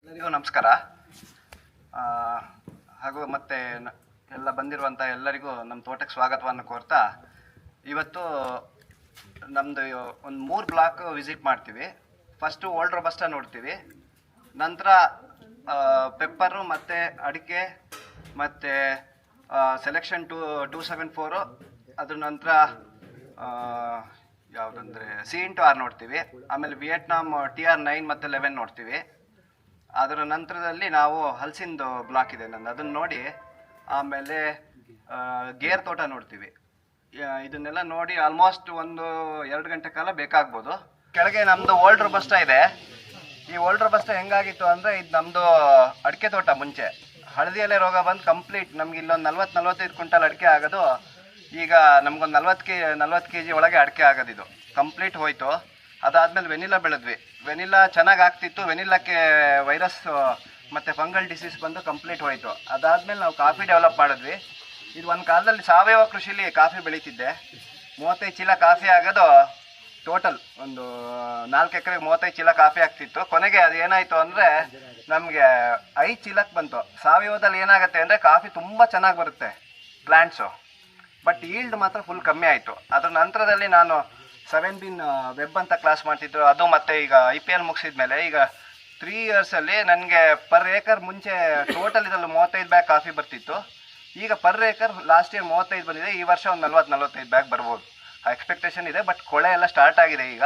ಎಲ್ಲರಿಗೂ ನಮಸ್ಕಾರ. ಹಾಗೂ ಮತ್ತೆ ಎಲ್ಲ ಬಂದಿರುವಂಥ ಎಲ್ಲರಿಗೂ ನಮ್ಮ ತೋಟಕ್ಕೆ ಸ್ವಾಗತವನ್ನು ಕೋರ್ತಾ, ಇವತ್ತು ನಮ್ಮದು ಒಂದು 3 ಬ್ಲಾಕ್ ವಿಸಿಟ್ ಮಾಡ್ತೀವಿ. ಫಸ್ಟು ಓಲ್ಡ್ ರೋಬಸ್ಟಾ ನೋಡ್ತೀವಿ, ನಂತರ ಪೆಪ್ಪರು ಮತ್ತು ಅಡಿಕೆ ಮತ್ತು ಸೆಲೆಕ್ಷನ್ 274, ಅದ್ರ ನಂತರ ಯಾವುದಂದರೆ C/R ನೋಡ್ತೀವಿ. ಆಮೇಲೆ ವಿಯೆಟ್ನಾಮ್ TR9 ಮತ್ತು 11 ನೋಡ್ತೀವಿ. ಅದರ ನಂತರದಲ್ಲಿ ನಾವು ಹಲಸಿಂದು ಬ್ಲಾಕ್ ಇದೆ ನಂದು, ಅದನ್ನು ನೋಡಿ ಆಮೇಲೆ ಗೇರ್ ತೋಟ ನೋಡ್ತೀವಿ. ಇದನ್ನೆಲ್ಲ ನೋಡಿ ಆಲ್ಮೋಸ್ಟ್ 1-2 ಗಂಟೆ ಕಾಲ ಬೇಕಾಗ್ಬೋದು. ಕೆಳಗೆ ನಮ್ಮದು ಓಲ್ಡ್ ರೋಬಸ್ಟಾ ಇದೆ. ಈ ಓಲ್ಡ್ ರೋಬಸ್ಟಾ ಹೆಂಗಾಗಿತ್ತು ಅಂದರೆ, ಇದು ನಮ್ಮದು ಅಡಿಕೆ ತೋಟ. ಮುಂಚೆ ಹಳದಿ ಎಲೆ ರೋಗ ಬಂದು ಕಂಪ್ಲೀಟ್ ನಮ್ಗೆ ಇಲ್ಲೊಂದು 40-45 ಕ್ವಿಂಟಲ್ ಅಡಿಕೆ ಆಗೋದು. ಈಗ ನಮ್ಗೊಂದು 40 kg ಒಳಗೆ ಅಡಿಕೆ ಆಗೋದಿದು ಕಂಪ್ಲೀಟ್ ಹೋಯಿತು. ಅದಾದಮೇಲೆ ವೆನಿಲಾ ಬೆಳೆದ್ವಿ. ವೆನಿಲಾ ಚೆನ್ನಾಗಿ ಆಗ್ತಿತ್ತು. ವೆನಿಲಾಕ್ಕೆ ವೈರಸ್ ಮತ್ತು ಫಂಗಲ್ ಡಿಸೀಸ್ ಬಂದು ಕಂಪ್ಲೀಟ್ ಹೋಯಿತು. ಅದಾದಮೇಲೆ ನಾವು ಕಾಫಿ ಡೆವಲಪ್ ಮಾಡಿದ್ವಿ. ಇದು ಒಂದು ಕಾಲದಲ್ಲಿ ಸಾವಯವ ಕೃಷಿಲಿ ಕಾಫಿ ಬೆಳೀತಿದ್ದೆ. 35 ಚೀಲ ಕಾಫಿ ಆಗೋದು ಟೋಟಲ್ ಒಂದು 4 ಎಕರೆಗೆ 35 ಚೀಲ ಕಾಫಿ ಆಗ್ತಿತ್ತು. ಕೊನೆಗೆ ಅದು ಏನಾಯಿತು ಅಂದರೆ ನಮಗೆ 5 ಚೀಲಕ್ಕೆ ಬಂತು. ಸಾವಯವದಲ್ಲಿ ಏನಾಗುತ್ತೆ ಅಂದರೆ ಕಾಫಿ ತುಂಬ ಚೆನ್ನಾಗಿ ಬರುತ್ತೆ ಪ್ಲ್ಯಾಂಟ್ಸು, ಬಟ್ ಈಲ್ಡ್ ಮಾತ್ರ ಫುಲ್ ಕಮ್ಮಿ ಆಯಿತು. ಅದ್ರ ನಂತರದಲ್ಲಿ ನಾನು 7 ಬಿನ್ ವೆಬ್ ಅಂತ ಕ್ಲಾಸ್ ಮಾಡ್ತಿದ್ರು, ಅದು ಮತ್ತು ಈಗ IPL ಮುಗಿಸಿದ ಮೇಲೆ ಈಗ 3 ಇಯರ್ಸಲ್ಲಿ ನನಗೆ ಪರ್ ಏಕರ್ ಮುಂಚೆ ಟೋಟಲ್ ಇದರಲ್ಲಿ 35 ಬ್ಯಾಗ್ ಕಾಫಿ ಬರ್ತಿತ್ತು. ಈಗ ಪರ್ ಏಕರ್ ಲಾಸ್ಟ್ ಇಯರ್ 35 ಬಂದಿದೆ. ಈ ವರ್ಷ ಒಂದು 40-45 ಬ್ಯಾಗ್ ಬರ್ಬೋದು ಆ ಎಕ್ಸ್ಪೆಕ್ಟೇಷನ್ ಇದೆ. ಬಟ್ ಕೊಳೆ ಎಲ್ಲ ಸ್ಟಾರ್ಟ್ ಆಗಿದೆ. ಈಗ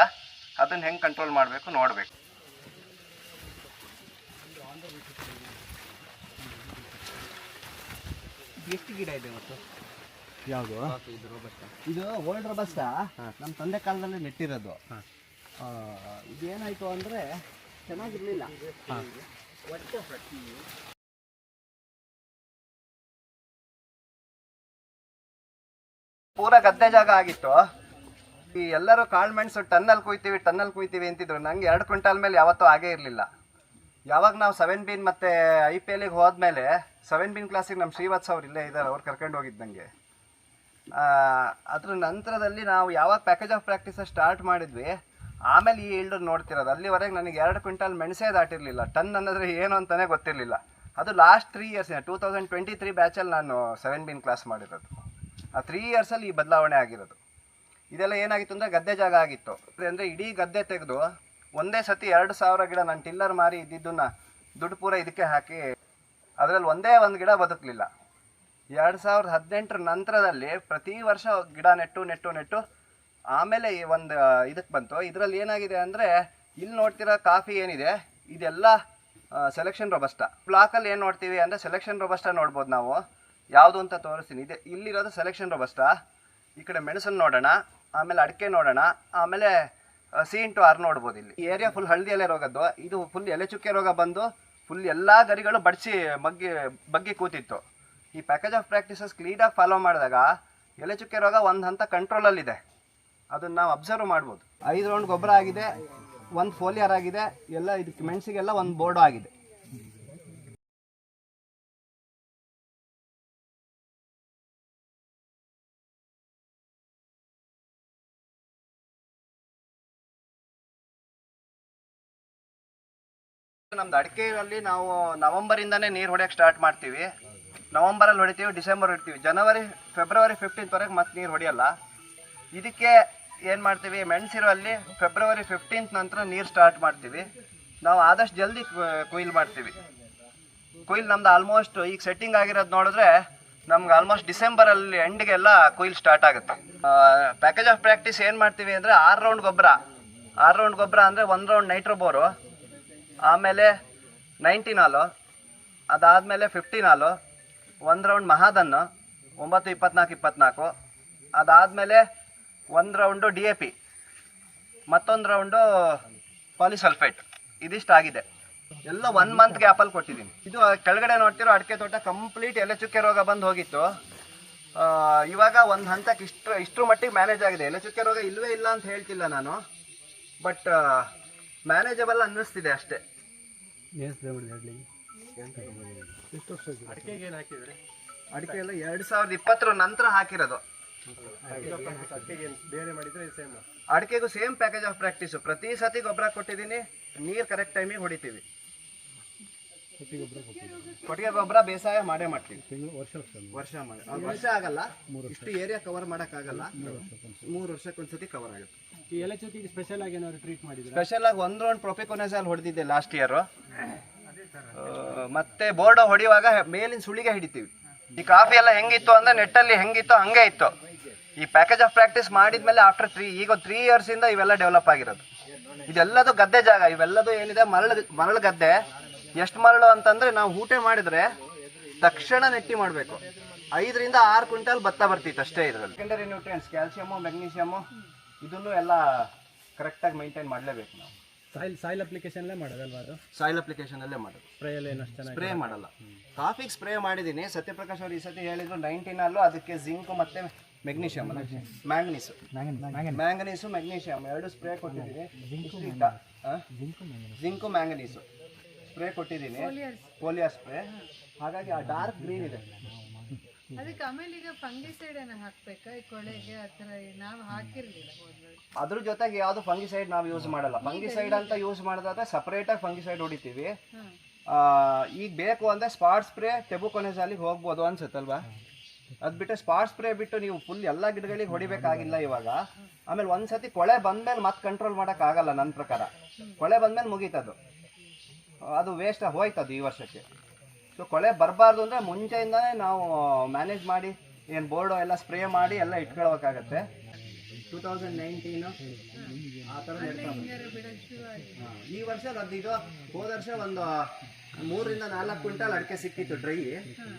ಅದನ್ನು ಹೆಂಗೆ ಕಂಟ್ರೋಲ್ ಮಾಡಬೇಕು ನೋಡಬೇಕು. ಎಷ್ಟು ಗಿಡ ಇದೆ ಮತ್ತು ಯಾವುದು ಇದು ಓಲ್ಡ್ ರೋಬಸ್ಟಾ ನಮ್ಮ ತಂದೆ ಕಾಲದಲ್ಲಿ ನೆಟ್ಟಿರೋದು. ಇದೇನಾಯಿತು ಅಂದರೆ ಚೆನ್ನಾಗಿರಲಿಲ್ಲ. ಪೂರ ಗದ್ದೆ ಜಾಗ ಆಗಿತ್ತು. ಈ ಎಲ್ಲರೂ ಕಾಳು ಮೆಣಸು ಟನ್ನಲ್ಲಿ ಕುಯ್ತೀವಿ ಅಂತಿದ್ರು. ನನಗೆ 2 ಕ್ವಿಂಟಲ್ ಮೇಲೆ ಯಾವತ್ತೂ ಆಗೇ ಇರಲಿಲ್ಲ. ಯಾವಾಗ ನಾವು 7 ಬಿನ್ ಮತ್ತು IPLಗೆ ಹೋದ್ಮೇಲೆ 7 ಬಿನ್ ಕ್ಲಾಸಿಗೆ ನಮ್ಮ ಶ್ರೀವತ್ಸ ಅವ್ರು ಇಲ್ಲೇ ಇದ್ದಾರೆ, ಅವ್ರು ಕರ್ಕೊಂಡು ಹೋಗಿದ್ದು ನನಗೆ. ಅದ್ರ ನಂತರದಲ್ಲಿ ನಾವು ಯಾವಾಗ ಪ್ಯಾಕೇಜ್ ಆಫ್ ಪ್ರಾಕ್ಟೀಸ್ ಸ್ಟಾರ್ಟ್ ಮಾಡಿದ್ವಿ, ಆಮೇಲೆ ಈ ಈಲ್ಡ್ ನೋಡ್ತಿರೋದು. ಅಲ್ಲಿವರೆಗೆ ನನಗೆ 2 ಕ್ವಿಂಟಲ್ ಮೆಣಸೇ ದಾಟಿರಲಿಲ್ಲ. ಟನ್ ಅನ್ನೋದ್ರೆ ಏನು ಅಂತಲೇ ಗೊತ್ತಿರಲಿಲ್ಲ. ಅದು ಲಾಸ್ಟ್ 3 ಇಯರ್ಸ್ 2023 ಬ್ಯಾಚಲ್ಲಿ ನಾನು 7 ಬಿನ್ ಕ್ಲಾಸ್ ಮಾಡಿರೋದು. ಆ 3 ಇಯರ್ಸಲ್ಲಿ ಈ ಬದಲಾವಣೆ ಆಗಿರೋದು. ಇದೆಲ್ಲ ಏನಾಗಿತ್ತು ಅಂದರೆ ಗದ್ದೆ ಜಾಗ ಆಗಿತ್ತು. ಅಂದರೆ ಇಡೀ ಗದ್ದೆ ತೆಗೆದು ಒಂದೇ ಸತಿ 2,000 ಗಿಡ ನಾನು ಟಿಲ್ಲರ್ ಮಾರಿ ಇದ್ದಿದ್ದನ್ನು ದುಡ್ಡು ಪೂರ ಇದಕ್ಕೆ ಹಾಕಿ ಅದರಲ್ಲಿ ಒಂದೇ ಒಂದು ಗಿಡ ಬದುಕಲಿಲ್ಲ. 2018 ನಂತರದಲ್ಲಿ ಪ್ರತಿ ವರ್ಷ ಗಿಡ ನೆಟ್ಟು ಆಮೇಲೆ ಒಂದು ಇದಕ್ಕೆ ಬಂತು. ಇದರಲ್ಲಿ ಏನಾಗಿದೆ ಅಂದರೆ, ಇಲ್ಲಿ ನೋಡ್ತಿರೋ ಕಾಫಿ ಏನಿದೆ ಇದೆಲ್ಲ ಸೆಲೆಕ್ಷನ್ ರೋಬಸ್ಟಾ. ಬ್ಲಾಕಲ್ಲಿ ಏನು ನೋಡ್ತೀವಿ ಅಂದರೆ ಸೆಲೆಕ್ಷನ್ ರೋಬಸ್ಟಾ ನೋಡ್ಬೋದು ನಾವು. ಯಾವುದು ಅಂತ ತೋರಿಸ್ತೀನಿ. ಇದೆ ಇಲ್ಲಿರೋದು ಸೆಲೆಕ್ಷನ್ ರೋಬಸ್ಟಾ. ಈ ಕಡೆ ಮೆಣಸನ್ನು ನೋಡೋಣ, ಆಮೇಲೆ ಅಡಿಕೆ ನೋಡೋಣ, ಆಮೇಲೆ C/R ನೋಡ್ಬೋದು. ಇಲ್ಲಿ ಈ ಏರಿಯಾ ಫುಲ್ ಹಳದಿ ಎಲೆ ರೋಗದ್ದು. ಇದು ಫುಲ್ ಎಲೆ ಚುಕ್ಕೆ ರೋಗ ಬಂದು ಫುಲ್ ಎಲ್ಲ ಗರಿಗಳು ಬಡಿಸಿ ಬಗ್ಗಿ ಕೂತಿತ್ತು. ಈ ಪ್ಯಾಕೇಜ್ ಆಫ್ ಪ್ರಾಕ್ಟೀಸಸ್ ಕ್ಲೀನಾಗಿ ಫಾಲೋ ಮಾಡಿದಾಗ ಎಲೆ ಚುಕ್ಕೆ ರೋಗ ಒಂದು ಹಂತ ಕಂಟ್ರೋಲಲ್ಲಿದೆ. ಅದನ್ನು ನಾವು ಅಬ್ಸರ್ವ್ ಮಾಡ್ಬೋದು. 5 ರೌಂಡ್ ಗೊಬ್ಬರ ಆಗಿದೆ, 1 ಫೋಲಿಯರ್ ಆಗಿದೆ, ಎಲ್ಲ ಇದಕ್ಕೆ ಮೆಣಸಿಗೆಲ್ಲ 1 ಬೋರ್ಡು ಆಗಿದೆ. ನಮ್ದು ಅಡಿಕೆಯಲ್ಲಿ ನಾವು ನವಂಬರಿಂದನೇ ನೀರು ಹೊಡೆಯೋಕ್ಕೆ ಸ್ಟಾರ್ಟ್ ಮಾಡ್ತೀವಿ. ನವಂಬರಲ್ಲಿ ಹೊಡಿತೀವಿ, ಡಿಸೆಂಬರ್ ಹೊಡಿತೀವಿ, ಜನವರಿ ಫೆಬ್ರವರಿ 15th ಮತ್ತೆ ನೀರು ಹೊಡೆಯಲ್ಲ. ಇದಕ್ಕೆ ಏನು ಮಾಡ್ತೀವಿ, ಮೆಣಸಿರುವಲ್ಲಿ ಫೆಬ್ರವರಿ 15th ನಂತರ ನೀರು ಸ್ಟಾರ್ಟ್ ಮಾಡ್ತೀವಿ. ನಾವು ಆದಷ್ಟು ಜಲ್ದಿ ಕೊಯ್ಲು ಮಾಡ್ತೀವಿ. ಕೊಯ್ಲು ನಮ್ದು ಆಲ್ಮೋಸ್ಟ್ ಈಗ ಸೆಟ್ಟಿಂಗ್ ಆಗಿರೋದು ನೋಡಿದ್ರೆ ನಮ್ಗೆ ಆಲ್ಮೋಸ್ಟ್ ಡಿಸೆಂಬರಲ್ಲಿ ಎಂಡ್ಗೆಲ್ಲ ಕೊಯ್ಲು ಸ್ಟಾರ್ಟ್ ಆಗುತ್ತೆ. ಪ್ಯಾಕೇಜ್ ಆಫ್ ಪ್ರಾಕ್ಟೀಸ್ ಏನು ಮಾಡ್ತೀವಿ ಅಂದರೆ 6 ರೌಂಡ್ ಗೊಬ್ಬರ ಅಂದರೆ 1 ರೌಂಡ್ ನೈಟ್ರೋಬೋರು, ಆಮೇಲೆ 19 ಹಾಲು, ಅದಾದಮೇಲೆ 15 ಹಾಲು, 1 ರೌಂಡ್ ಮಹಾದನ್ನು 9-24-24, ಅದಾದಮೇಲೆ 1 ರೌಂಡು DAP, ಮತ್ತೊಂದು ರೌಂಡು ಪಾಲಿಸಲ್ಫೇಟ್. ಇದಿಷ್ಟಾಗಿದೆ. ಎಲ್ಲ 1 ಮಂತ್ ಗ್ಯಾಪಲ್ಲಿ ಕೊಟ್ಟಿದ್ದೀನಿ. ಇದು ಕೆಳಗಡೆ ನೋಡ್ತಿರೋ ಅಡಿಕೆ ತೋಟ ಕಂಪ್ಲೀಟ್ ಎಲೆ ಚುಕ್ಕೆ ರೋಗ ಬಂದು ಹೋಗಿತ್ತು. ಇವಾಗ ಒಂದು ಹಂತಕ್ಕೆ ಇಷ್ಟರ ಮಟ್ಟಿಗೆ ಮ್ಯಾನೇಜ್ ಆಗಿದೆ. ಎಲೆ ಚುಕ್ಕೆ ರೋಗ ಇಲ್ಲವೇ ಇಲ್ಲ ಅಂತ ಹೇಳ್ತಿಲ್ಲ ನಾನು, ಬಟ್ ಮ್ಯಾನೇಜಬಲ್ ಅನ್ನಿಸ್ತಿದೆ ಅಷ್ಟೇ. ಅಡಿಕೆ ಎಲ್ಲ 2020 ನಂತರ ಹಾಕಿರೋದು. ಅಡಿಕೆಗೂ ಸೇಮ್ ಪ್ಯಾಕೇಜ್ ಆಫ್ ಪ್ರಾಕ್ಟೀಸು. ಪ್ರತಿ ಸತಿ ಗೊಬ್ಬರ ಕೊಟ್ಟಿದ್ದೀನಿ, ನೀರು ಕರೆಕ್ಟ್ ಟೈಮಿಗೆ ಹೊಡಿತೀವಿ. ಕೊಟ್ಟಿಗೆ ಗೊಬ್ಬರ ಬೇಸಾಯ ಮಾಡೇ ಮಾಡ್ತೀವಿ. ವರ್ಷ ಆಗಲ್ಲ, ಇಷ್ಟು ಏರಿಯಾ ಕವರ್ ಮಾಡೋಕ್ಕಾಗಲ್ಲ, 3 ವರ್ಷಕ್ಕೊಂದ್ಸತಿ ಕವರ್ ಆಗುತ್ತೆ. ಈ ಎಲೆ ಜೊತೆಗೆ ಸ್ಪೆಷಲ್ ಆಗಿ ಏನಾದ್ರು ಟ್ರೀಟ್ ಮಾಡಿದ್ರೆ? ಸ್ಪೆಷಲ್ ಆಗಿ 1 ರೌಂಡ್ ಪ್ರೊಪಿಕೊನಜಾಲ್ ಹೊಡೆದಿದ್ದೆ ಲಾಸ್ಟ್ ಇಯರ್. ಮತ್ತೆ ಬೋರ್ಡೋ ಹೊಡೆಯುವಾಗ ಮೇಲಿನ ಸುಳಿಗೆ ಹಿಡಿತೀವಿ. ಈ ಕಾಫಿ ಎಲ್ಲ ಹೆಂಗಿತ್ತು ಅಂದ್ರೆ ನೆಟ್ಟಲ್ಲಿ ಹೆಂಗಿತ್ತು ಹಂಗೆ ಇತ್ತು. ಈ ಪ್ಯಾಕೇಜ್ ಆಫ್ ಪ್ರಾಕ್ಟೀಸ್ ಮಾಡಿದ್ಮೇಲೆ ಆಫ್ಟರ್ 3 ಇಯರ್ಸ್ ಇಂದ ಇವೆಲ್ಲ ಡೆವಲಪ್ ಆಗಿರೋದು. ಇದೆಲ್ಲದು ಗದ್ದೆ ಜಾಗ, ಇವೆಲ್ಲದು ಏನಿದೆ ಮರಳು ಗದ್ದೆ. ಎಷ್ಟು ಮರಳು ಅಂತಂದ್ರೆ ನಾವು ಊಟ ಮಾಡಿದ್ರೆ ತಕ್ಷಣ ನೆಟ್ಟಿ ಮಾಡಬೇಕು. 5 ರಿಂದ 6 ಕ್ವಿಂಟಲ್ ಭತ್ತ ಬರ್ತಿತ್ತು ಅಷ್ಟೇ ಇದರಲ್ಲಿ. ಸೆಕೆಂಡರಿ ನ್ಯೂಟ್ರಿಯೆಂಟ್ಸ್ ಕ್ಯಾಲ್ಸಿಯಮು, ಮೆಗ್ನೀಷಿಯಮು ಇದನ್ನು ಎಲ್ಲ ಕರೆಕ್ಟಾಗಿ ಮೇಂಟೈನ್ ಮಾಡಲೇಬೇಕು ನಾವು. ಸಾಯಿಲ್ ಅಪ್ಲಿಕೇಶನ್ಲೇ ಮಾಡೋದಲ್ವಾ ಅದು? ಸಾಯಿಲ್ ಅಪ್ಲಿಕೇಶನಲ್ಲೇ ಮಾಡೋದು. ಸ್ಪ್ರೇ ಮಾಡಲ್ಲ. ಕಾಫಿಗೆ ಸ್ಪ್ರೇ ಮಾಡಿದ್ದೀನಿ. ಸತ್ಯಪ್ರಕಾಶ್ ಅವರು ಈ ಸತಿ ಹೇಳಿದ್ರು 19 ಅದಕ್ಕೆ ಜಿಂಕ್ ಮತ್ತೆ ಮೆಗ್ನೀಷಿಯಮ್, ಮ್ಯಾಂಗನೀಸು ಮೆಗ್ನೀಷಿಯಮ್ 2 ಸ್ಪ್ರೇ ಕೊಟ್ಟಿದ್ದೀನಿ. ಜಿಂಕು ಮ್ಯಾಂಗನೀಸು ಸ್ಪ್ರೇ ಕೊಟ್ಟಿದ್ದೀನಿ, ಪೋಲಿಯರ್ ಸ್ಪ್ರೇ. ಹಾಗಾಗಿ ಆ ಡಾರ್ಕ್ ಗ್ರೀನ್ ಇದೆ. ಅದಕ್ಕೆ ಆಮೇಲೆ ಈಗ ಫಂಗಿಸೈಡ್ ಅನ್ನ ಹಾಕ್ಬೇಕಾ ಈ ಕೊಳೆಗೆ? ಆ ಥರ ನಾವು ಹಾಕಿರ್ಲಿಲ್ಲ. ಅದ್ರ ಜೊತೆಗೆ ಯಾವುದು ಫಂಗಿಸೈಡ್ ನಾವು ಯೂಸ್ ಮಾಡಲ್ಲ. ಫಂಗಿಸೈಡ್ ಅಂತ ಯೂಸ್ ಮಾಡೋದಾದ್ರೆ ಸಪರೇಟಾಗಿ ಫಂಗಿಸೈಡ್ ಹೊಡಿತೀವಿ. ಈಗ ಬೇಕು ಅಂದರೆ ಸ್ಪಾಟ್ ಸ್ಪ್ರೇ ಟೆಬುಕೊನಜಾಲಿಗೆ ಹೋಗ್ಬೋದು ಅನ್ಸುತ್ತಲ್ವಾ? ಅದು ಬಿಟ್ಟು ಸ್ಪಾಟ್ ಸ್ಪ್ರೇ ಬಿಟ್ಟು ನೀವು ಫುಲ್ ಎಲ್ಲ ಗಿಡಗಳಿಗೆ ಹೊಡಿಬೇಕಾಗಿಲ್ಲ ಇವಾಗ. ಆಮೇಲೆ ಒಂದ್ಸತಿ ಕೊಳೆ ಬಂದ್ಮೇಲೆ ಮತ್ತೆ ಕಂಟ್ರೋಲ್ ಮಾಡೋಕ್ಕಾಗಲ್ಲ ನನ್ನ ಪ್ರಕಾರ. ಕೊಳೆ ಬಂದ್ಮೇಲೆ ಮುಗೀತದು, ಅದು ವೇಸ್ಟ್ ಹೋಯ್ತದು ಈ ವರ್ಷಕ್ಕೆ. ಸೊ ಕೊಳೆ ಬರಬಾರ್ದು ಅಂದರೆ ಮುಂಚೆಯಿಂದನೇ ನಾವು ಮ್ಯಾನೇಜ್ ಮಾಡಿ ಏನು ಬೋರ್ಡು ಎಲ್ಲ ಸ್ಪ್ರೇ ಮಾಡಿ ಎಲ್ಲ ಇಟ್ಕೊಳ್ಬೇಕಾಗತ್ತೆ. 2019 ಆ ಥರ ಈ ವರ್ಷ ಇದು ಹೋದ ವರ್ಷ ಒಂದು 3 ರಿಂದ 4 ಕ್ವಿಂಟಲ್ ಅಡಿಕೆ ಸಿಕ್ಕಿತ್ತು ಡ್ರೈ.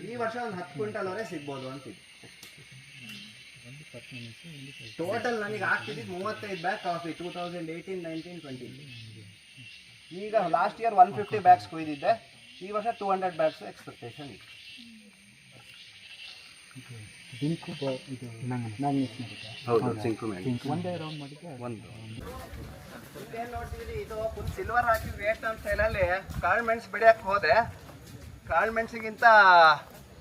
ಈ ವರ್ಷ ಒಂದು 10 ಕ್ವಿಂಟಲ್ವರೆಗೆ ಸಿಗ್ಬೋದು ಅಂತಿತ್ತು. ಟೋಟಲ್ ನನಗೆ ಆಗ್ತಿದ್ದು 35 ಬ್ಯಾಗ್ ಕಾಫಿ 2018, 19, 20. ಈಗ ಲಾಸ್ಟ್ ಇಯರ್ 150 ಬ್ಯಾಗ್ಸ್ ಕೊಯ್ದಿದ್ದೆ. ಈ ವರ್ಷ 200 ಬ್ಯಾಗ್ಸ್ ಎಕ್ಸ್ಪೆಕ್ಟೇಷನ್ ಇದೆ. ನೋಡ್ತಿದ್ರಿ ಇದು ಫುಲ್ ಸಿಲ್ವರ್ ಹಾಕಿ ವಿಯೆಟ್ನಾಂ ಸ್ಟೈಲಲ್ಲಿ ಕಾಳು ಮೆಣಸು ಬೆಳೆಯಕ್ಕೆ ಹೋದೆ. ಕಾಳು ಮೆಣಸಿಗಿಂತ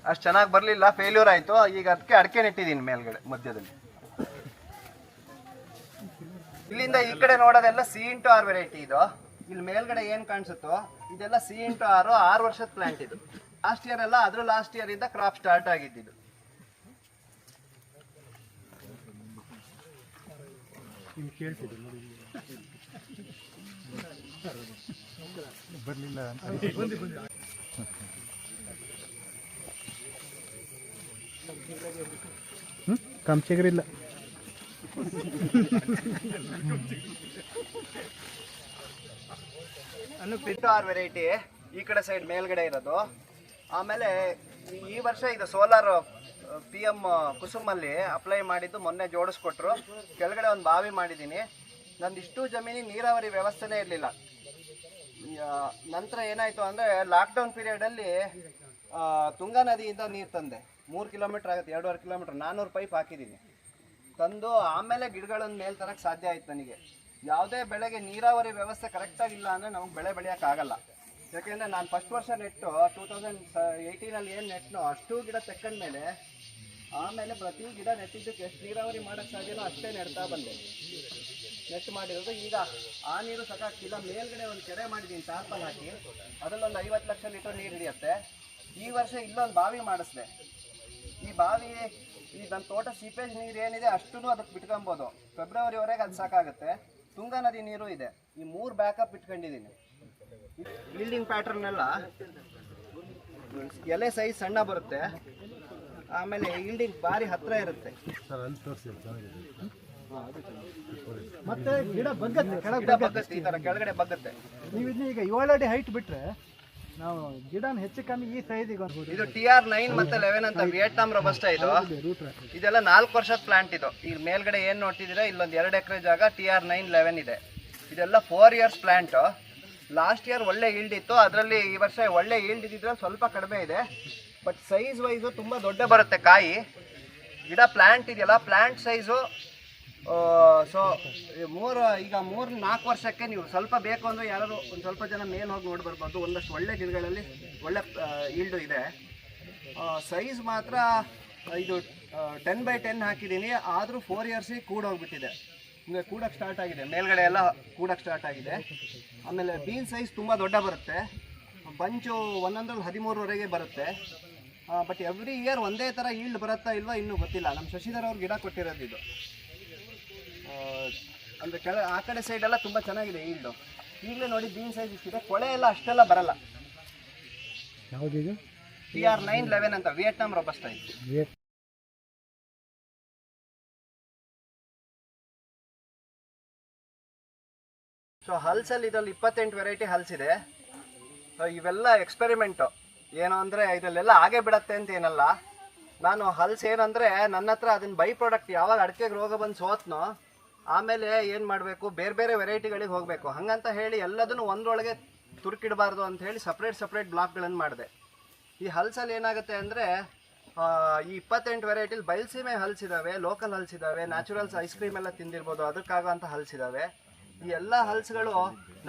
ಅಷ್ಟು ಚೆನ್ನಾಗಿ ಬರಲಿಲ್ಲ, ಫೇಲ್ಯೂರ್ ಆಯಿತು. ಈಗ ಅದಕ್ಕೆ ಅಡಿಕೆ ನೆಟ್ಟಿದ್ದೀನಿ ಮೇಲ್ಗಡೆ ಮಧ್ಯದಲ್ಲಿ. ಇಲ್ಲಿಂದ ಈ ಕಡೆ ನೋಡೋದೆಲ್ಲ C/R ವೆರೈಟಿ. ಇದು ಇಲ್ಲಿ ಮೇಲ್ಗಡೆ ಏನು ಕಾಣಿಸುತ್ತೋ ಇದೆಲ್ಲ C/R 6 ವರ್ಷದ ಪ್ಲಾಂಟ್. ಇದು ಲಾಸ್ಟ್ ಇಯರ್ ಎಲ್ಲ ಅದ್ರ ಲಾಸ್ಟ್ ಇಯರ್ ಇಂದ ಕ್ರಾಪ್ ಸ್ಟಾರ್ಟ್ ಆಗಿದ್ದು. ಬರಲಿಲ್ಲ ಕಂಚಿಗರಿಲ್ಲ. C/R ವೆರೈಟಿ ಈ ಕಡೆ ಸೈಡ್ ಮೇಲ್ಗಡೆ ಇರೋದು. ಆಮೇಲೆ ಈ ವರ್ಷ ಇದು ಸೋಲಾರ್ PM ಕುಸುಮಲ್ಲಿ ಅಪ್ಲೈ ಮಾಡಿದ್ದು ಮೊನ್ನೆ ಜೋಡಿಸ್ಕೊಟ್ರು. ಕೆಳಗಡೆ ಒಂದು ಬಾವಿ ಮಾಡಿದ್ದೀನಿ. ನಂದು ಇಷ್ಟು ಜಮೀನಿಗೆ ನೀರಾವರಿ ವ್ಯವಸ್ಥೆನೇ ಇರಲಿಲ್ಲ. ನಂತರ ಏನಾಯಿತು ಅಂದರೆ ಲಾಕ್ಡೌನ್ ಪೀರಿಯಡಲ್ಲಿ ತುಂಗಾ ನದಿಯಿಂದ ನೀರು ತಂದೆ. 3 ಕಿಲೋಮೀಟ್ರ್ ಆಗುತ್ತೆ, 2.5 ಕಿಲೋಮೀಟ್ರ್, 400 ಪೈಪ್ ಹಾಕಿದ್ದೀನಿ. ತಂದು ಆಮೇಲೆ ಗಿಡಗಳನ್ನು ಮೇಲೆ ತರಕ್ಕೆ ಸಾಧ್ಯ ಆಯ್ತು ನನಗೆ. ಯಾವುದೇ ಬೆಳೆಗೆ ನೀರಾವರಿ ವ್ಯವಸ್ಥೆ ಕರೆಕ್ಟಾಗಿಲ್ಲ ಅಂದರೆ ನಮಗೆ ಬೆಳೆ ಬೆಳೆಯೋಕ್ಕಾಗಲ್ಲ. ಯಾಕೆಂದರೆ ನಾನು ಫಸ್ಟ್ ವರ್ಷ ನೆಟ್ಟು 2018 ಏನು ನೆಟ್ಟನೋ ಅಷ್ಟು ಗಿಡ ತೆಕ್ಕೊಂಡ್ಮೇಲೆ ಆಮೇಲೆ ಪ್ರತಿ ಗಿಡ ನೆಟ್ಟಿದ್ದಕ್ಕೆ ಎಷ್ಟು ನೀರಾವರಿ ಮಾಡೋಕ್ಕೆ ಸಾಧ್ಯನೋ ಅಷ್ಟೇ ನೆಡ್ತಾ ಬಂದೆ. ನೆಟ್ ಮಾಡಿರೋದು. ಈಗ ಆ ನೀರು ಸಾಕಾಗ್ತಿಲ್ಲ. ಮೇಲ್ಗಡೆ ಒಂದು ಕೆರೆ ಮಾಡಿದ್ದೀನಿ ಟಾರ್ಪಲ್ ಹಾಕಿ, ಅದರಲ್ಲೊಂದು 50 ಲಕ್ಷ ಲೀಟರ್ ನೀರು ಹಿಡಿಯುತ್ತೆ. ಈ ವರ್ಷ ಇಲ್ಲೊಂದು ಬಾವಿ ಮಾಡಿಸ್ದೆ. ಈ ಬಾವಿ ಈ ನನ್ನ ತೋಟ ಸೀಪೇಜ್ ನೀರು ಏನಿದೆ ಅಷ್ಟೂ ಅದಕ್ಕೆ ಬಿಟ್ಕೊಬೋದು. ಫೆಬ್ರವರಿವರೆಗೆ ಅದು ಸಾಕಾಗುತ್ತೆ. ತುಂಗಾ ನದಿ ನೀರು ಇದೆ. ಈ 3 ಬ್ಯಾಕಪ್ ಇಟ್ಕೊಂಡಿದ್ದೀನಿ. ಬಿಲ್ಡಿಂಗ್ ಪ್ಯಾಟರ್ನೆಲ್ಲ ಎಲೆ ಸೈಜ್ ಸಣ್ಣ ಬರುತ್ತೆ, ಆಮೇಲೆ ಈಲ್ಡಿಂಗ್ ಭಾರಿ ಹತ್ತಿರ ಇರುತ್ತೆ. ಮತ್ತೆ ಗಿಡ ಬಗ್ಗತ್ತೆ, ಈ ಥರ ಕೆಳಗಡೆ ಬಗ್ಗುತ್ತೆ. ನೀವು ಇದನ್ನ ಈಗ 7 ಅಡಿ ಹೈಟ್ ಬಿಟ್ರೆ ನಾವು ಗಿಡನ ಹೆಚ್ಚು ಕಮ್ಮಿ ಈ ಸೈಜಿಗೆ ಇದು TR 9 ಮತ್ತೆ 11 ಅಂತ ವಿಯೆಟ್ನಾಂ ರೋಬಸ್ಟಾ. ಇದೆಲ್ಲ 4 ವರ್ಷದ ಪ್ಲಾಂಟ್. ಇದು ಈಗ ಮೇಲ್ಗಡೆ ಏನು ನೋಡ್ತಿದ್ದೀರಾ ಇಲ್ಲೊಂದು 2 ಎಕರೆ ಜಾಗ TR 9, 11 ಇದೆ. ಇದೆಲ್ಲ 4 ಇಯರ್ಸ್ ಪ್ಲಾಂಟು. ಲಾಸ್ಟ್ ಇಯರ್ ಒಳ್ಳೆ ಈಲ್ಡ್ ಇತ್ತು, ಅದರಲ್ಲಿ ಈ ವರ್ಷ ಒಳ್ಳೆ ಈಲ್ಡ್ ಇದ್ದಿದ್ರಲ್ಲಿ ಸ್ವಲ್ಪ ಕಡಿಮೆ ಇದೆ. ಬಟ್ ಸೈಜ್ ವೈಸು ತುಂಬ ದೊಡ್ಡ ಬರುತ್ತೆ ಕಾಯಿ. ಗಿಡ ಪ್ಲಾಂಟ್ ಇದೆಯಲ್ಲ, ಪ್ಲಾಂಟ್ ಸೈಜು ಸೊ ಈಗ 3-4 ವರ್ಷಕ್ಕೆ ನೀವು ಸ್ವಲ್ಪ ಬೇಕು ಅಂದರೆ ಯಾರು ಒಂದು ಸ್ವಲ್ಪ ಜನ ಮೇಲೆ ಹೋಗಿ ನೋಡಿ ಬರ್ಬೋದು. ಒಂದಷ್ಟು ಒಳ್ಳೆ ಗಿಡಗಳಲ್ಲಿ ಒಳ್ಳೆ ಈಲ್ಡು ಇದೆ. ಸೈಜ್ ಮಾತ್ರ ಇದು 10x10 ಹಾಕಿದ್ದೀನಿ, ಆದರೂ 4 ಇಯರ್ಸಿಗೆ ಕೂಡೋಗ್ಬಿಟ್ಟಿದೆ. ಅಂದರೆ ಕೂಡಕ್ಕೆ ಸ್ಟಾರ್ಟ್ ಆಗಿದೆ, ಮೇಲ್ಗಡೆ ಎಲ್ಲ ಕೂಡಕ್ಕೆ ಸ್ಟಾರ್ಟ್ ಆಗಿದೆ. ಆಮೇಲೆ ಬೀನ್ ಸೈಜ್ ತುಂಬ ದೊಡ್ಡ ಬರುತ್ತೆ. ಬಂಚು ಒಂದೊಂದ್ರಲ್ಲಿ 13ವರೆಗೆ ಬರುತ್ತೆ. ಬಟ್ ಎವ್ರಿ ಇಯರ್ ಒಂದೇ ಥರ ಈಲ್ಡ್ ಬರುತ್ತಾ ಇಲ್ವಾ ಇನ್ನೂ ಗೊತ್ತಿಲ್ಲ. ನಮ್ಮ ಶಶಿಧರ್ ಅವ್ರು ಗಿಡ ಕೊಟ್ಟಿರೋದು ಇದು. ಅಂದರೆ ಆ ಕಡೆ ಸೈಡೆಲ್ಲ ತುಂಬ ಚೆನ್ನಾಗಿದೆ ಈಲ್ಡು. ಈಗಲೇ ನೋಡಿ ಬೀನ್ ಸೈಜ್ ಇಷ್ಟಿದೆ, ಕೊಳೆ ಎಲ್ಲ ಅಷ್ಟೆಲ್ಲ ಬರಲ್ಲ. ಯಾವುದಿದು? TR 911 ಅಂತ ವಿಯೆಟ್ನಾಂ ರೋಬಸ್ಟ ಇದು. ಸೊ ಹಲ್ಸಲ್ಲಿ ಇದರಲ್ಲಿ 28 ವೆರೈಟಿ ಹಲ್ಸ್ ಇದೆ. ಇವೆಲ್ಲ ಎಕ್ಸ್ಪೆರಿಮೆಂಟು. ಏನು ಅಂದರೆ ಇದರಲ್ಲೆಲ್ಲ ಹಾಗೆ ಬಿಡತ್ತೆ ಅಂತ ಏನಲ್ಲ. ನಾನು ಹಲ್ಸ್ ಏನಂದರೆ ನನ್ನ ಹತ್ರ ಅದನ್ನ ಬೈ ಪ್ರಾಡಕ್ಟ್ ಯಾವಾಗ ಅಡಿಕೆಗೆ ರೋಗ ಬಂದು ಸೋತ್ನೋ ಆಮೇಲೆ ಏನು ಮಾಡಬೇಕು, ಬೇರೆ ಬೇರೆ ವೆರೈಟಿಗಳಿಗೆ ಹೋಗಬೇಕು. ಹಾಗಂತ ಹೇಳಿ ಎಲ್ಲದನ್ನು ಒಂದರೊಳಗೆ ತುರುಕಿಡಬಾರ್ದು ಅಂತ ಹೇಳಿ ಸಪ್ರೇಟ್ ಬ್ಲಾಕ್ಗಳನ್ನು ಮಾಡಿದೆ. ಈ ಹಲ್ಸಲ್ಲಿ ಏನಾಗುತ್ತೆ ಅಂದರೆ ಈ 28 ವೆರೈಟಿಲಿ ಬಯಲ್ಸೀಮೆ ಹಲ್ಸ್ ಇದ್ದಾವೆ, ಲೋಕಲ್ ಹಲ್ಸ್ ಇದ್ದಾವೆ, ನ್ಯಾಚುರಲ್ಸ್ ಐಸ್ ಕ್ರೀಮ್ ಎಲ್ಲ ತಿಂದಿರ್ಬೋದು ಅದಕ್ಕಾಗೋಂಥ ಹಲ್ಸ್ ಇದ್ದಾವೆ. ಈ ಎಲ್ಲ ಹಲ್ಸ್ಗಳು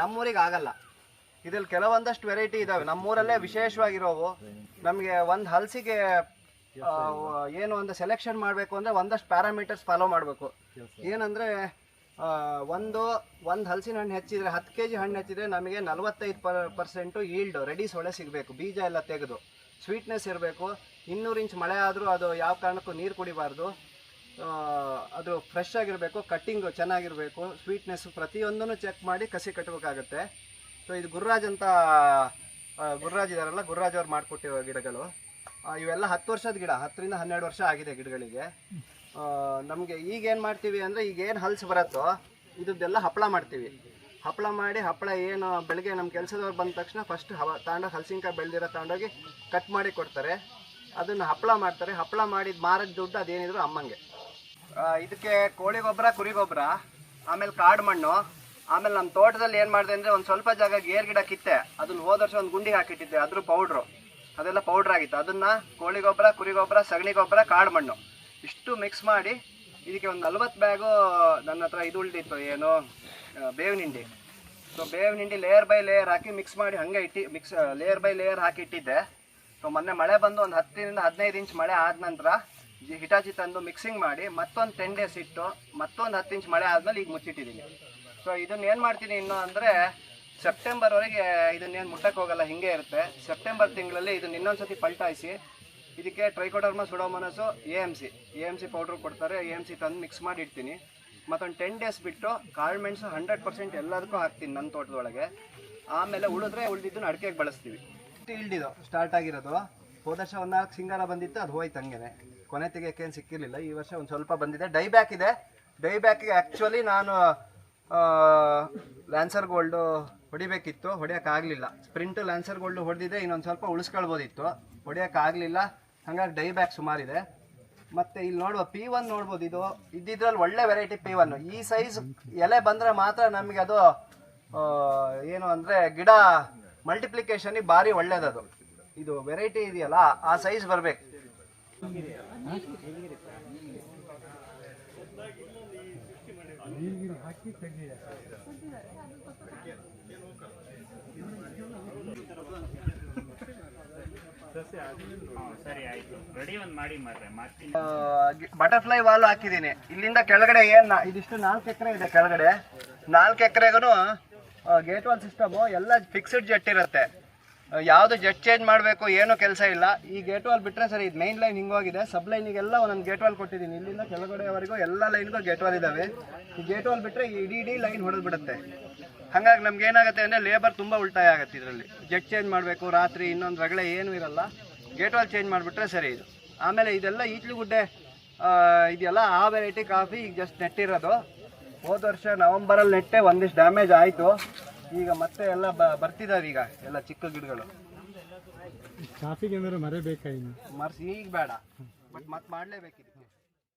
ನಮ್ಮೂರಿಗೆ ಆಗಲ್ಲ. ಇದ್ರಲ್ಲಿ ಕೆಲವೊಂದಷ್ಟು ವೆರೈಟಿ ಇದ್ದಾವೆ ನಮ್ಮೂರಲ್ಲೇ ವಿಶೇಷವಾಗಿರೋವು. ನಮಗೆ ಒಂದು ಹಲ್ಸಿಗೆ ಏನು ಒಂದು ಸೆಲೆಕ್ಷನ್ ಮಾಡಬೇಕು ಅಂದರೆ ಒಂದಷ್ಟು ಪ್ಯಾರಾಮೀಟರ್ಸ್ ಫಾಲೋ ಮಾಡಬೇಕು. ಏನಂದರೆ ಒಂದು ಹಲಸಿನ ಹಣ್ಣು ಹೆಚ್ಚಿದರೆ 10 kg ಹಣ್ಣು ಹೆಚ್ಚಿದರೆ ನಮಗೆ 45% ಈಲ್ಡ್ ರೆಡಿ ಸೊಳೆ ಸಿಗಬೇಕು, ಬೀಜ ಎಲ್ಲ ತೆಗೆದು. ಸ್ವೀಟ್ನೆಸ್ ಇರಬೇಕು. 200 ಇಂಚ್ ಮಳೆ ಆದರೂ ಅದು ಯಾವ ಕಾರಣಕ್ಕೂ ನೀರು ಕುಡಿಬಾರ್ದು. ಅದು ಫ್ರೆಶ್ ಆಗಿರಬೇಕು, ಕಟ್ಟಿಂಗು ಚೆನ್ನಾಗಿರಬೇಕು, ಸ್ವೀಟ್ನೆಸ್ಸು ಪ್ರತಿಯೊಂದನ್ನು ಚೆಕ್ ಮಾಡಿ ಕಸಿ ಕಟ್ಟಬೇಕಾಗತ್ತೆ. ಸೊ ಇದು ಗುರುರಾಜ್ ಅಂತ, ಗುರುರಾಜ್ ಇದಾರಲ್ಲ, ಗುರುರಾಜ್ ಅವ್ರು ಮಾಡಿಕೊಟ್ಟಿರೋ ಗಿಡಗಳು. ಇವೆಲ್ಲ 10 ವರ್ಷದ ಗಿಡ, 10 ರಿಂದ 12 ವರ್ಷ ಆಗಿದೆ ಗಿಡಗಳಿಗೆ. ನಮಗೆ ಈಗೇನು ಮಾಡ್ತೀವಿ ಅಂದರೆ ಈಗೇನು ಹಲ್ಸ್ ಬರುತ್ತೋ ಇದದ್ದೆಲ್ಲ ಹಪ್ಪಳ ಮಾಡ್ತೀವಿ. ಹಪ್ಪಳ ಮಾಡಿ ಏನು ಬೆಳಗ್ಗೆ ನಮ್ಮ ಕೆಲಸದವ್ರು ಬಂದ ತಕ್ಷಣ ಫಸ್ಟ್ ತಗೊಂಡೋಗಿ ಹಲಸಿನಕಾಯಿ ಬೆಳೆದಿರೋ ತಗೊಂಡೋಗಿ ಕಟ್ ಮಾಡಿ ಕೊಡ್ತಾರೆ. ಅದನ್ನು ಹಪ್ಪಳ ಮಾಡ್ತಾರೆ. ಹಪ್ಪಳ ಮಾಡಿದ ಮಾರದ ದುಡ್ಡು ಅದೇನಿದ್ರು ಅಮ್ಮಂಗೆ. ಇದಕ್ಕೆ ಕೋಳಿ ಗೊಬ್ಬರ, ಕುರಿ ಗೊಬ್ಬರ, ಆಮೇಲೆ ಕಾಡು ಮಣ್ಣು, ಆಮೇಲೆ ನಮ್ಮ ತೋಟದಲ್ಲಿ ಏನು ಮಾಡಿದೆ ಅಂದರೆ ಒಂದು ಸ್ವಲ್ಪ ಜಾಗ ಗೇರ್ ಗಿಡ ಕಿತ್ತೆ ಅದನ್ನು ಹೋದ ವರ್ಷ ಒಂದು ಗುಂಡಿಗೆ ಹಾಕಿಟ್ಟಿದ್ದೆ. ಅದ್ರ ಪೌಡ್ರು ಅದೆಲ್ಲ ಪೌಡ್ರ್ ಆಗಿತ್ತು. ಅದನ್ನು ಕೋಳಿ ಗೊಬ್ಬರ, ಕುರಿ ಗೊಬ್ಬರ, ಸಗಣಿ ಗೊಬ್ಬರ, ಕಾಡು ಮಣ್ಣು ಇಷ್ಟು ಮಿಕ್ಸ್ ಮಾಡಿ ಇದಕ್ಕೆ ಒಂದು 40 ಬ್ಯಾಗು ನನ್ನ ಹತ್ರ ಇದು ಉಳಿದಿತ್ತು, ಏನು ಬೇವಿನ ಹಿಂಡಿ. ಸೊ ಬೇವಿನ ಹಿಂಡಿ layer by layer hockey mix ಮಾಡಿ ಹಾಗೆ ಲೇಯರ್ ಬೈ ಲೇಯರ್ ಹಾಕಿ ಇಟ್ಟಿದ್ದೆ. ಸೊ ಮೊನ್ನೆ ಮಳೆ ಬಂದು ಒಂದು 10 ರಿಂದ 15 ಇಂಚ್ ಮಳೆ ಆದ ನಂತರ ಹಿಟಾಚಿ ತಂದು ಮಿಕ್ಸಿಂಗ್ ಮಾಡಿ ಮತ್ತೊಂದು 10 days ಇಟ್ಟು ಮತ್ತೊಂದು 10 ಇಂಚ್ ಮಳೆ ಆದಮೇಲೆ ಈಗ ಮುಚ್ಚಿಟ್ಟಿದ್ದೀನಿ. ಸೊ ಇದನ್ನ ಏನು ಮಾಡ್ತೀನಿ ಇನ್ನು ಅಂದರೆ ಸೆಪ್ಟೆಂಬರ್ವರೆಗೆ ಇದನ್ನೇನು ಮುಟ್ಟಕ್ಕೆ ಹೋಗಲ್ಲ, ಹಿಂಗೆ ಇರುತ್ತೆ. ಸೆಪ್ಟೆಂಬರ್ ತಿಂಗಳಲ್ಲಿ ಇದನ್ನ ಇನ್ನೊಂದ್ಸತಿ ಪಲ್ಟಾಯಿಸಿ ಇದಕ್ಕೆ ಟ್ರೈಕೋಡರ್ಮಾ ಸುಡೋಮೋನಾಸು AMC ಪೌಡ್ರ್ ಕೊಡ್ತಾರೆ. AMC ತಂದು ಮಿಕ್ಸ್ ಮಾಡಿ ಇಡ್ತೀನಿ. ಮತ್ತೊಂದು 10 days ಬಿಟ್ಟು ಕಾಳುಮೆಣಸು 100% ಎಲ್ಲದಕ್ಕೂ ಹಾಕ್ತೀನಿ ನನ್ನ ತೋಟದೊಳಗೆ. ಆಮೇಲೆ ಉಳಿದಿದ್ದನ್ನು ಅಡಿಕೆಗೆ ಬಳಸ್ತೀವಿ. ಇಲ್ದಿದ್ದು ಸ್ಟಾರ್ಟ್ ಆಗಿರೋದು. ಹೋದ ವರ್ಷ 4 ಸಿಂಗಾರ ಬಂದಿತ್ತು, ಅದು ಹೋಯ್ತು ಹಂಗೆ. ಕೊನೆ ತೆಗಿಯೋಕ್ಕೇನು ಸಿಕ್ಕಿರಲಿಲ್ಲ. ಈ ವರ್ಷ ಒಂದು ಸ್ವಲ್ಪ ಬಂದಿದೆ. ಡೈ ಬ್ಯಾಕ್ ಇದೆ. ಡೈ ಬ್ಯಾಕಿಗೆ ಆ್ಯಕ್ಚುಲಿ ನಾನು lancer gold ಹೊಡಿಬೇಕಿತ್ತು, ಹೊಡೆಯೋಕ್ಕಾಗಲಿಲ್ಲ. Sprint lancer gold ಹೊಡೆದಿದೆ, ಇನ್ನೊಂದು ಸ್ವಲ್ಪ ಉಳಿಸ್ಕೊಳ್ಬೋದಿತ್ತು, ಹೊಡೆಯೋಕ್ಕಾಗಲಿಲ್ಲ. ಹಾಗಾಗಿ ಡೈ ಬ್ಯಾಕ್ ಸುಮಾರಿದೆ. ಮತ್ತು ಇಲ್ಲಿ ನೋಡುವ P1 ನೋಡ್ಬೋದು. ಇದು ಇದ್ದಿದ್ರಲ್ಲಿ ಒಳ್ಳೆ ವೆರೈಟಿ P1. ಈ ಸೈಜ್ ಎಲೆ ಬಂದರೆ ಮಾತ್ರ ನಮಗೆ ಅದು ಏನು ಅಂದರೆ ಗಿಡ ಮಲ್ಟಿಪ್ಲಿಕೇಶನ್ಗೆ ಭಾರಿ ಒಳ್ಳೇದದು. ಇದು ವೆರೈಟಿ ಇದೆಯಲ್ಲ ಆ ಸೈಜ್ ಬರಬೇಕು. ಬಟರ್ಫ್ಲೈ ವಾಲ್ ಹಾಕಿದ್ದೀನಿ. ಇಲ್ಲಿಂದ ಕೆಳಗಡೆ ಇದಿಷ್ಟು 4 ಎಕರೆ ಇದೆ. ಕೆಳಗಡೆ 4 ಎಕರೆಗೂ ಗೇಟ್ ವಾಲ್ ಸಿಸ್ಟಮು ಎಲ್ಲ ಫಿಕ್ಸ್ಡ್ ಜೆಟ್ ಇರುತ್ತೆ. ಯಾವುದು ಜೆಟ್ ಚೇಂಜ್ ಮಾಡಬೇಕು ಏನೂ ಕೆಲಸ ಇಲ್ಲ. ಈ ಗೇಟ್ ವಾಲ್ ಬಿಟ್ಟರೆ ಸರಿ. ಇದು ಮೈನ್ ಲೈನ್ ಹಿಂಗೋಗಿದೆ. ಸಬ್ ಲೈನಿಗೆಲ್ಲ ಒಂದೊಂದು ಗೇಟ್ ವಾಲ್ ಕೊಟ್ಟಿದ್ದೀನಿ. ಇಲ್ಲಿಂದ ಕೆಳಗಡೆವರೆಗೂ ಎಲ್ಲ ಲೈನ್ಗೂ ಗೇಟ್ ವಾಲ್ ಇದ್ದಾವೆ. ಈ ಗೇಟ್ ವಾಲ್ ಬಿಟ್ಟರೆ ಇಡೀ ಲೈನ್ ಹೊಡೆದು ಬಿಡುತ್ತೆ. ಹಾಗಾಗಿ ನಮ್ಗೆ ಏನಾಗುತ್ತೆ ಅಂದರೆ ಲೇಬರ್ ತುಂಬ ಉಳಿತಾಯ ಆಗುತ್ತೆ. ಇದರಲ್ಲಿ ಜೆಟ್ ಚೇಂಜ್ ಮಾಡಬೇಕು, ರಾತ್ರಿ ಇನ್ನೊಂದು ರಗಳೆ ಏನೂ ಇರಲ್ಲ. ಗೇಟ್ ವಾಲ್ ಚೇಂಜ್ ಮಾಡಿಬಿಟ್ರೆ ಸರಿ ಇದು. ಆಮೇಲೆ ಇದೆಲ್ಲ ಈಚಲುಗುಡ್ಡೆ ಇದೆಯಲ್ಲ ಆ ವೆರೈಟಿ ಕಾಫಿ ಈಗ ಜಸ್ಟ್ ನೆಟ್ಟಿರೋದು. ಹೋದ ವರ್ಷ ನವಂಬರಲ್ಲಿ ನೆಟ್ಟೆ, ಒಂದಿಷ್ಟು ಡ್ಯಾಮೇಜ್ ಆಯಿತು. ಈಗ ಮತ್ತೆ ಎಲ್ಲ ಬರ್ತಿದ್ದಾವೆ ಈಗ ಎಲ್ಲ ಚಿಕ್ಕ ಗಿಡಗಳು. ಕಾಫಿಗೆ ಏನಾದ್ರು ಮರ ಬೇಕಾ? ಮರ್ಸಿ ಈಗ ಬೇಡ, ಬಟ್ ಮತ್ತೆ ಮಾಡಲೇಬೇಕಿದೆ.